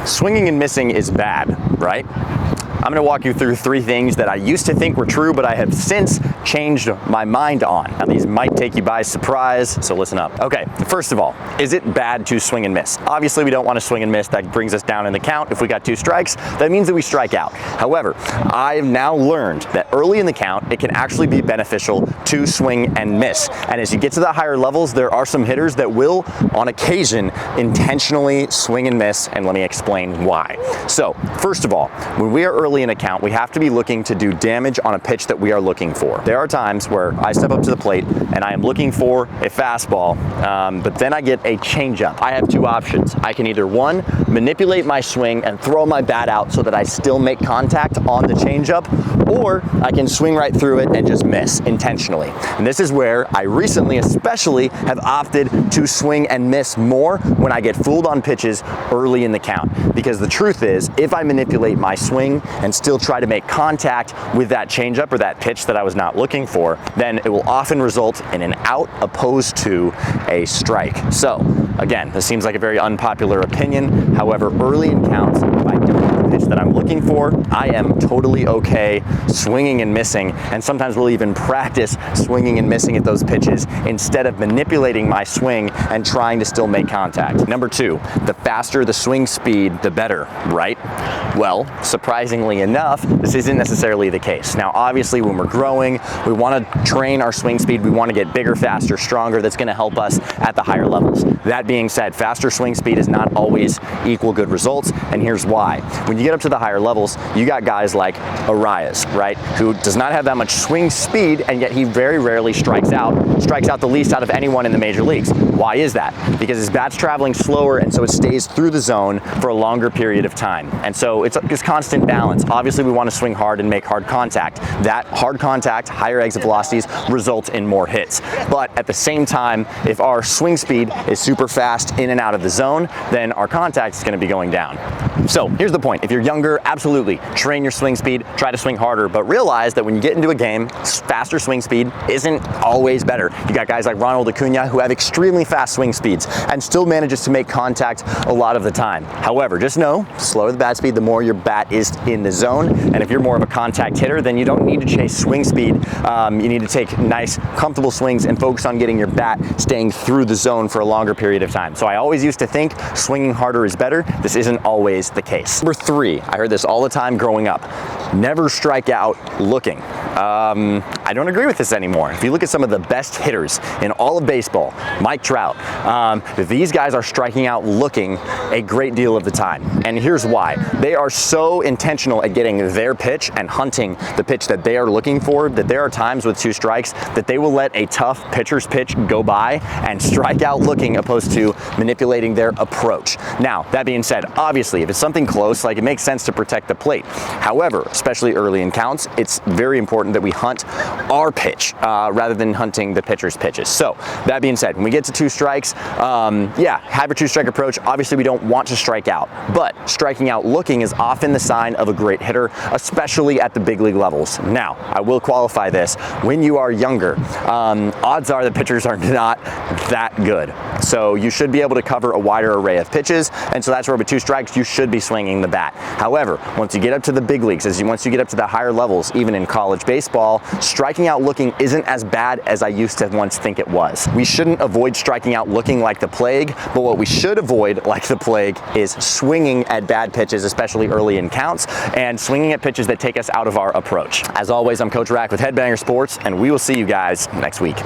Swinging and missing is bad, right? I'm gonna walk you through 3 things that I used to think were true, but I have since changed my mind on. Now, these might take you by surprise, so listen up. Okay, first of all, is it bad to swing and miss? Obviously, we don't want to swing and miss. That brings us down in the count. If we got 2 strikes, that means that we strike out. However, I've now learned that early in the count, it can actually be beneficial to swing and miss. And as you get to the higher levels, there are some hitters that will, on occasion, intentionally swing and miss, and let me explain why. So, first of all, when we are early in a count, we have to be looking to do damage on a pitch that we are looking for. There are times where I step up to the plate and I am looking for a fastball, but then I get a changeup. I have 2 options. I can either 1, manipulate my swing and throw my bat out so that I still make contact on the changeup, or I can swing right through it and just miss intentionally. And this is where I recently especially have opted to swing and miss more when I get fooled on pitches early in the count. Because the truth is, if I manipulate my swing and still try to make contact with that changeup or that pitch that I was not looking for, then it will often result in an out opposed to a strike. So again, this seems like a very unpopular opinion. However, early in counts, if I don't have the pitch that I'm looking for, I am totally okay swinging and missing, and sometimes we'll even practice swinging and missing at those pitches instead of manipulating my swing and trying to still make contact. Number 2, the faster the swing speed, the better, right? Well, surprisingly enough, this isn't necessarily the case. Now, obviously, when we're growing, we want to train our swing speed. We want to get bigger, faster, stronger. That's going to help us at the higher levels. That being said, faster swing speed is not always equal good results, and here's why. When you get up to the higher levels, you got guys like Arias, right, who does not have that much swing speed, and yet he very rarely strikes out the least out of anyone in the major leagues. Why is that? Because his bat's traveling slower, and so it stays through the zone for a longer period of time. And so it's just constant balance. Obviously, we want to swing hard and make hard contact. That hard contact, higher exit velocities, result in more hits. But at the same time, if our swing speed is super fast in and out of the zone, then our contact is going to be going down. So here's the point. If you're younger, absolutely train your swing speed, try to swing harder, but realize that when you get into a game, faster swing speed isn't always better. You got guys like Ronald Acuna who have extremely fast swing speeds and still manages to make contact a lot of the time. However, just know, slower the bat speed, the more your bat is in the zone. And if you're more of a contact hitter, then you don't need to chase swing speed. You need to take nice, comfortable swings and focus on getting your bat staying through the zone for a longer period of time. So I always used to think swinging harder is better. This isn't always the case. Number 3, I heard this all the time growing up. Never strike out looking. I don't agree with this anymore. If you look at some of the best hitters in all of baseball, Mike Trout, these guys are striking out looking a great deal of the time. And here's why. They are so intentional at getting their pitch and hunting the pitch that they are looking for that there are times with 2 strikes that they will let a tough pitcher's pitch go by and strike out looking opposed to manipulating their approach. Now, that being said, obviously, if it's something close, like it makes sense to protect the plate. However, especially early in counts, it's very important that we hunt our pitch rather than hunting the pitcher's pitches. So that being said, when we get to 2 strikes, yeah, have your 2-strike approach. Obviously, we don't want to strike out, but striking out looking is often the sign of a great hitter, especially at the big league levels. Now, I will qualify this. When you are younger, odds are the pitchers are not that good. So you should be able to cover a wider array of pitches, and so that's where with 2 strikes, you should be swinging the bat. However, once you get up to the big leagues, once you get up to the higher levels, even in college baseball, striking out looking isn't as bad as I used to once think it was. We shouldn't avoid striking out looking like the plague, but what we should avoid like the plague is swinging at bad pitches, especially early in counts, and swinging at pitches that take us out of our approach. As always, I'm Coach RAC with Headbanger Sports, and we will see you guys next week.